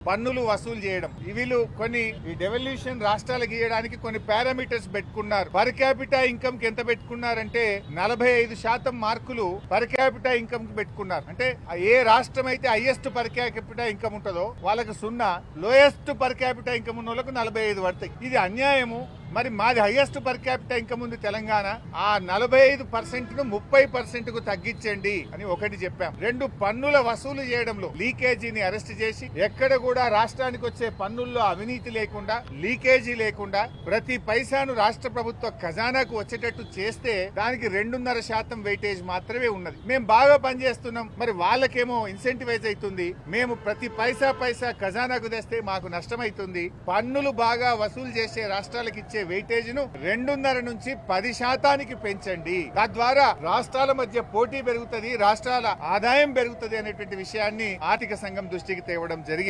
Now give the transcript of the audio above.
పన్నులు వసూలు చేయడం వీళ్ళు కొన్ని ఈ డెవల్యూషన్ రాష్ట్రాలకు ఇవ్వడానికి కొన్ని పారామీటర్స్ పెట్టుకున్నారు. పర్ క్యాపిటా ఇన్కమ్ కి ఎంత పెట్టుకున్నారంటే 45% మార్కులు పర్ క్యాపిటా ఇన్కమ్ కి పెట్టుకున్నారు. అంటే ఏ రాష్ట్రం అయితే హైయెస్ట్ పర్ క్యాపిటా ఇన్కమ్ ఉంటుందో వాళ్ళకి 0, లోయెస్ట్ పర్ క్యాపిటా ఇన్కమ్ ఉన్న వాళ్ళకు 45 పడతాయి. ఇది అన్యాయము. మరి మాది హైయెస్ట్ పర్ క్యాపిటా ఇన్కమ్ ఉంది తెలంగాణ. ఆ 45% ను 30% కు తగ్గించండి అని ఒకటి చెప్పాం. 2, పన్నుల వసూలు చేయడంలో లీకేజీని అరెస్ట్ చేసి ఎక్కడ కూడా రాష్ట్రానికి వచ్చే పన్నుల్లో అవినీతి లేకుండా, లీకేజీ లేకుండా ప్రతి పైసాను రాష్ట్ర ప్రభుత్వ ఖజానాకు వచ్చేటట్టు చేస్తే దానికి 2.5% వెయిటేజ్ మాత్రమే ఉన్నది. మేము బాగా పనిచేస్తున్నాం, మరి వాళ్ళకేమో ఇన్సెంటివైజ్ అవుతుంది. మేము ప్రతి పైసా ఖజానాకు తెస్తే మాకు నష్టమైతుంది. పన్నులు బాగా వసూలు చేసే రాష్ట్రాలకు ఇచ్చే వెయిటేజ్ ను 2.5 నుంచి 10% పెంచండి. తద్వారా రాష్ట్రాల మధ్య పోటీ పెరుగుతుంది, రాష్ట్రాల ఆదాయం పెరుగుతుంది అనేటువంటి విషయాన్ని ఆర్థిక సంఘం దృష్టికి తేవడం జరిగింది.